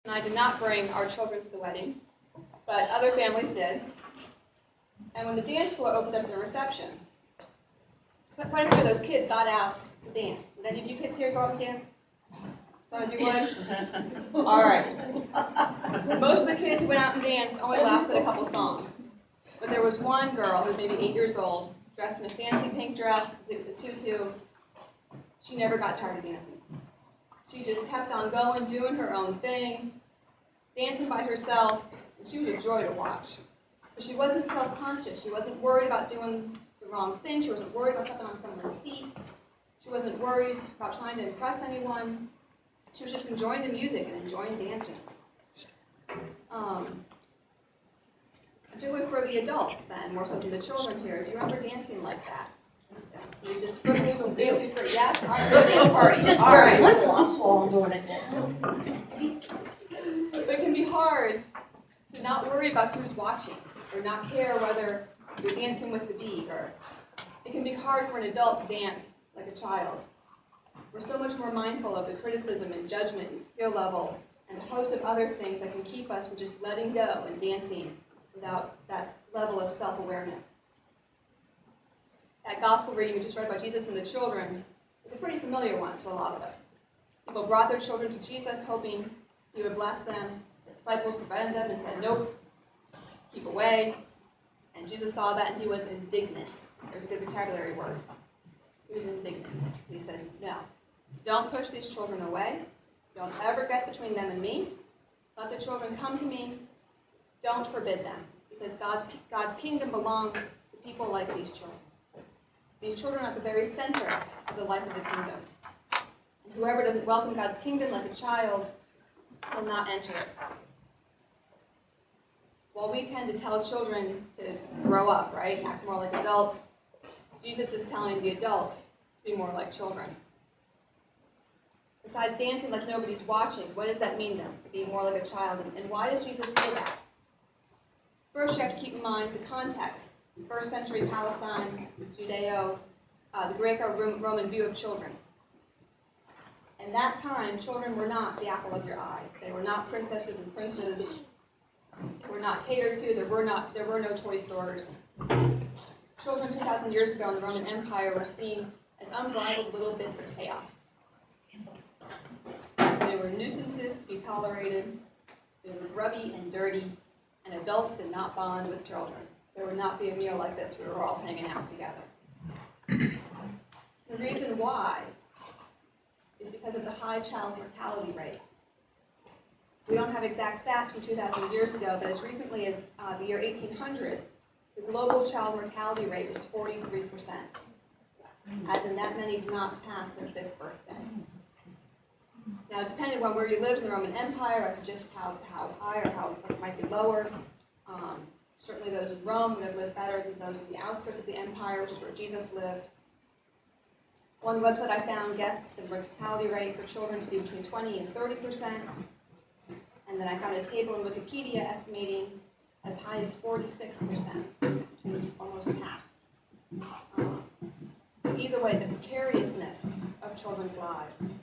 and I did not bring our children to the wedding, but other families did. And when the dance floor opened up in the reception, quite a few of those kids got out to dance. Would any of you kids here go out and dance? Some of you would? All right. Most of the kids who went out and danced only lasted a couple songs. But there was one girl who was maybe 8 years old, dressed in a fancy pink dress, complete with a tutu. She never got tired of dancing. She just kept on going, doing her own thing, dancing by herself, and she was a joy to watch. But she wasn't self-conscious. She wasn't worried about doing the wrong thing. She wasn't worried about stepping on someone's feet. She wasn't worried about trying to impress anyone. She was just enjoying the music and enjoying dancing. Particularly for the adults then, more so than the children here. Do you remember dancing like that? You just footloose and dancing for yes? All right, dance party. Just all right. flip-flops while I'm doing it. But it can be hard to not worry about who's watching or not care whether you're dancing with the beat. Or it can be hard for an adult to dance like a child. We're so much more mindful of the criticism and judgment and skill level and a host of other things that can keep us from just letting go and dancing without that level of self-awareness. That gospel reading we just read about Jesus and the children is a pretty familiar one to a lot of us. People brought their children to Jesus hoping he would bless them. The disciples prevented them and said, nope, keep away. And Jesus saw that and he was indignant. There's a good vocabulary word. He was indignant. He said, no, don't push these children away. Don't ever get between them and me. Let the children come to me. Don't forbid them, because God's kingdom belongs to people like these children. These children are at the very center of the life of the kingdom. And whoever doesn't welcome God's kingdom like a child will not enter it. While we tend to tell children to grow up, right, act more like adults, Jesus is telling the adults to be more like children. Besides dancing like nobody's watching, what does that mean then, to be more like a child? And why does Jesus say that? First, you have to keep in mind the context. First century Palestine, the Greco-Roman view of children. In that time, children were not the apple of your eye. They were not princesses and princes. They were not catered to. There were no toy stores. Children 2,000 years ago in the Roman Empire were seen as unbridled little bits of chaos. They were nuisances to be tolerated. They were grubby and dirty, and adults did not bond with children. There would not be a meal like this. We were all hanging out together. The reason why is because of the high child mortality rate. We don't have exact stats from 2,000 years ago, but as recently as the year 1800, the global child mortality rate was 43%, as in that many do not pass their 5th birthday. Now, depending on where you lived in the Roman Empire, as to just how high or how it might be lower, certainly those in Rome would have lived better than those in the outskirts of the empire, which is where Jesus lived. One website I found guessed the mortality rate for children to be between 20 and 30%. And then I found a table in Wikipedia estimating as high as 46%, which is almost half. Either way, the precariousness of children's lives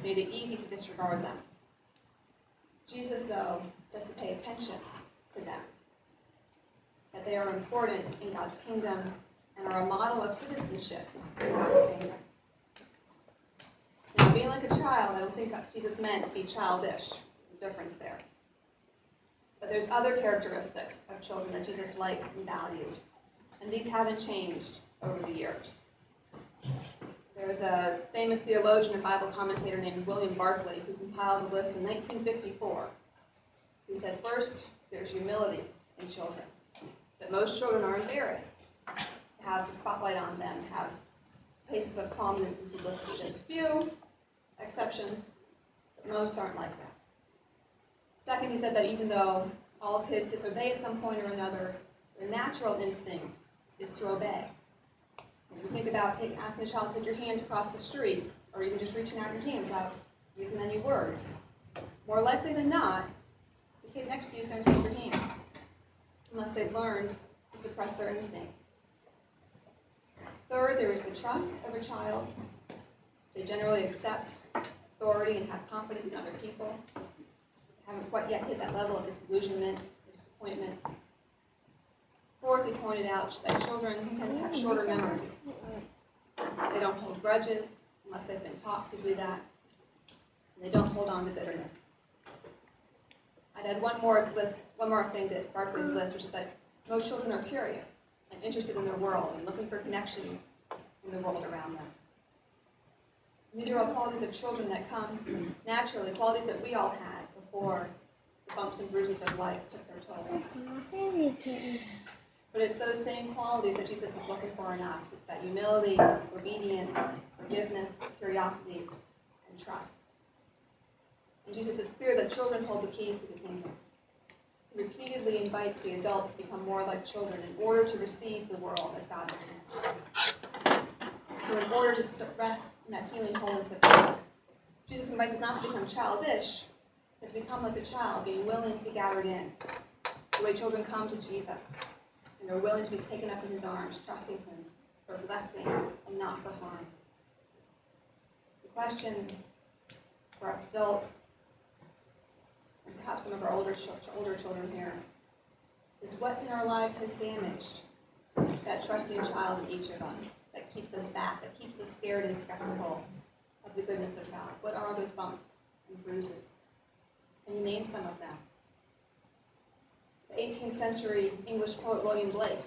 made it easy to disregard them. Jesus, though, says to pay attention to them, that they are important in God's kingdom and are a model of citizenship in God's kingdom. Now, being like a child, I don't think Jesus meant to be childish. There's a difference there. But there's other characteristics of children that Jesus liked and valued, and these haven't changed over the years. There's a famous theologian and Bible commentator named William Barclay who compiled a list in 1954. He said, first, there's humility in children. That most children are embarrassed to have the spotlight on them, have places of prominence and publicity. There's a few exceptions, but most aren't like that. Second, he said that even though all kids disobey at some point or another, their natural instinct is to obey. When you think about asking a child to take your hand across the street, or even just reaching out your hand without using any words, more likely than not, the kid next to you is going to take your hand, unless they've learned to suppress their instincts. Third, there is the trust of a child. They generally accept authority and have confidence in other people. haven't quite yet hit that level of disillusionment or disappointment. Fourth, he pointed out that children tend to have shorter memories. They don't hold grudges unless they've been taught to do that. And they don't hold on to bitterness. I'd add one more thing to Barclay's list, which is that most children are curious and interested in their world and looking for connections in the world around them. These are all qualities of children that come naturally, qualities that we all had before the bumps and bruises of life took their toll. But it's those same qualities that Jesus is looking for in us. It's that humility, obedience, forgiveness, curiosity, and trust. And Jesus is clear that children hold the keys to the kingdom. He repeatedly invites the adult to become more like children in order to receive the world as God intends. So in order to rest in that healing wholeness of God, Jesus invites us not to become childish, but to become like a child, being willing to be gathered in. The way children come to Jesus, and are willing to be taken up in his arms, trusting him for blessing and not for harm. The question for us adults, and perhaps some of our older children here, is what in our lives has damaged that trusting child in each of us, that keeps us back, that keeps us scared and skeptical of the goodness of God? What are those bumps and bruises? Can you name some of them? The 18th century English poet William Blake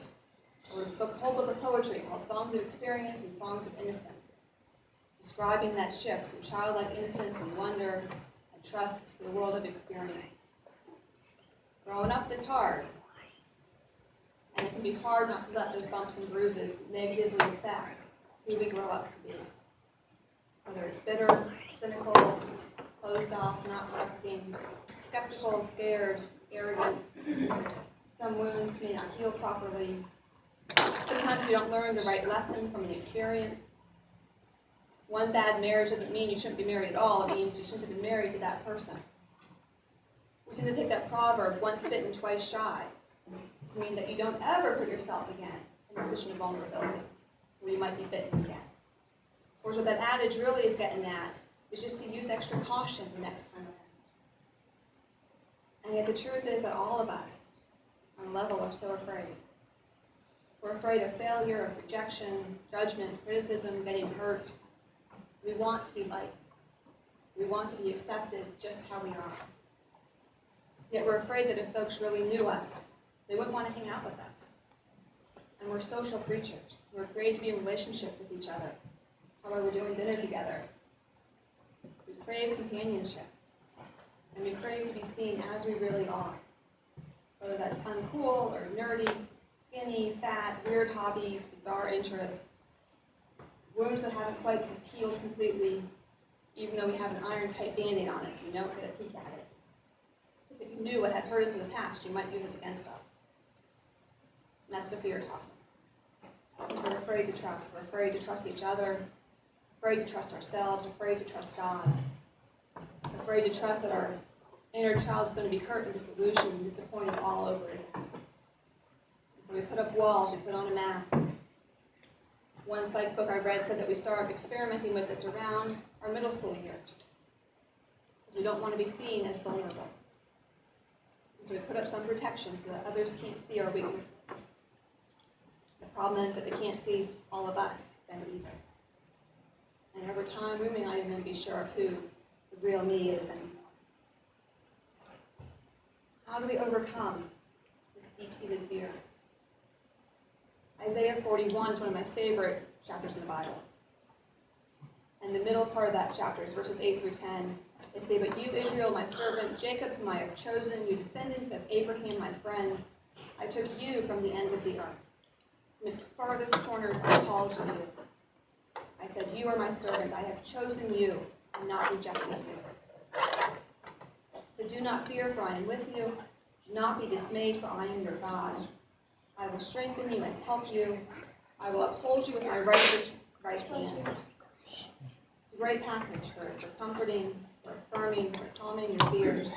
wrote a whole book of poetry called Songs of Experience and Songs of Innocence, describing that shift from childlike innocence and wonder and trust to the world of experience. Growing up is hard, and it can be hard not to let those bumps and bruises negatively affect who we grow up to be. Whether it's bitter, cynical, closed off, not trusting, skeptical, scared, arrogant. Some wounds may not heal properly. Sometimes we don't learn the right lesson from the experience. One bad marriage doesn't mean you shouldn't be married at all. It means you shouldn't have been married to that person. We tend to take that proverb, once bitten, twice shy, to mean that you don't ever put yourself again in a position of vulnerability where you might be bitten again. Of course, what that adage really is getting at is just to use extra caution the next time around. And yet the truth is that all of us, on a level, are so afraid. We're afraid of failure, of rejection, judgment, criticism, getting hurt. We want to be liked. We want to be accepted just how we are. Yet we're afraid that if folks really knew us, they wouldn't want to hang out with us. And we're social creatures. We're afraid to be in relationship with each other. How are we doing dinner together? We crave companionship. And we crave to be seen as we really are. Whether that's uncool or nerdy, skinny, fat, weird hobbies, bizarre interests. Wounds that haven't quite healed completely, even though we have an iron-tight Band-Aid on it, so you don't get a peek at it. Because if you knew what had hurt us in the past, you might use it against us. And that's the fear talking. We're afraid to trust. We're afraid to trust each other, afraid to trust ourselves, afraid to trust God, afraid to trust that our inner child is going to be hurt and disillusioned and disappointed all over again. So we put up walls, we put on a mask. One psych book I read said that we start experimenting with this around our middle school years. Because we don't want to be seen as vulnerable. And so we put up some protection so that others can't see our weaknesses. The problem is that they can't see all of us then either. And over time, we may not even be sure of who the real me is anymore. How do we overcome this deep-seated fear? Isaiah 41 is one of my favorite chapters in the Bible. And the middle part of that chapter is verses 8 through 10. They say, "But you, Israel, my servant, Jacob, whom I have chosen, you descendants of Abraham, my friend, I took you from the ends of the earth. From its farthest corners I called you. I said, you are my servant. I have chosen you and not rejected you. So do not fear, for I am with you. Do not be dismayed, for I am your God. I will strengthen you and help you. I will uphold you with my righteous right hand." It's a great passage for comforting, for affirming, for calming your fears.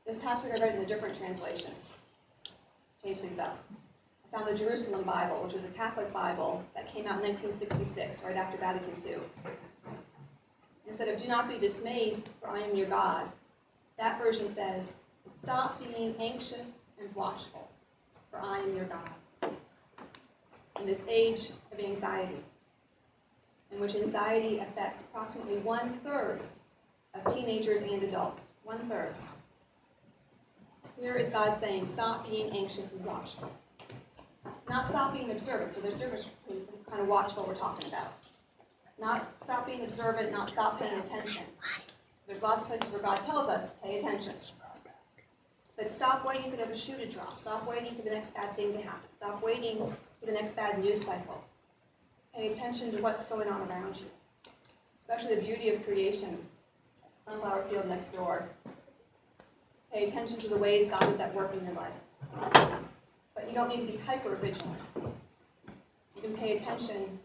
This passage I read in a different translation. Change things up. I found the Jerusalem Bible, which was a Catholic Bible that came out in 1966, right after Vatican II. Instead of "do not be dismayed, for I am your God," That version says, stop being anxious and watchful, for I am your God. In this age of anxiety, in which anxiety affects approximately 1/3 of teenagers and adults, 1/3. Here is God saying, stop being anxious and watchful. Not stop being observant. So there's a difference between the kind of watchful we're talking about. Not stop being observant, not stop paying attention. There's lots of places where God tells us, pay attention. But stop waiting for the other shoe to drop. Stop waiting for the next bad thing to happen. Stop waiting for the next bad news cycle. Pay attention to what's going on around you. Especially the beauty of creation. Sunflower field next door. Pay attention to the ways God is at work in your life. But you don't need to be hyper-vigilant. You can pay attention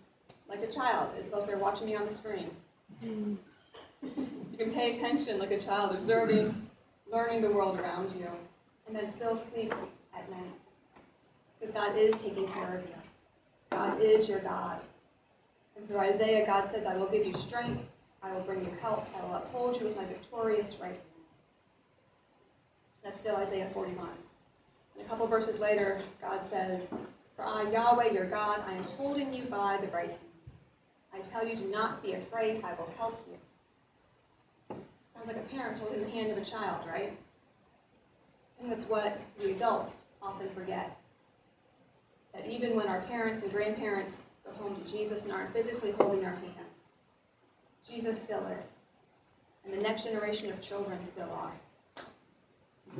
like a child, as opposed to they're watching me on the screen. You can pay attention like a child, observing, learning the world around you, and then still sleep at night. Because God is taking care of you. God is your God. And through Isaiah, God says, I will give you strength, I will bring you help, I will uphold you with my victorious right hand. That's still Isaiah 41. And a couple verses later, God says, for I, Yahweh, your God, I am holding you by the right hand. I tell you, do not be afraid, I will help you. Sounds like a parent holding the hand of a child, right? And that's what the adults often forget. That even when our parents and grandparents go home to Jesus and aren't physically holding our hands, Jesus still is. And the next generation of children still are.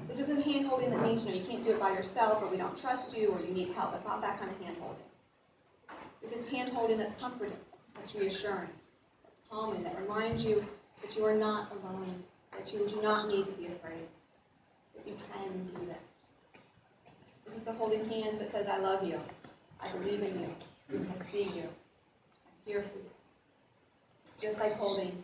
This isn't hand-holding that means, you can't do it by yourself, or we don't trust you, or you need help. It's not that kind of hand-holding. This is hand-holding that's comforting, that's reassuring, that's calming, that reminds you that you are not alone, that you do not need to be afraid, that you can do this. This is the holding hands that says, I love you, I believe in you, I see you, I'm here for you. Just like holding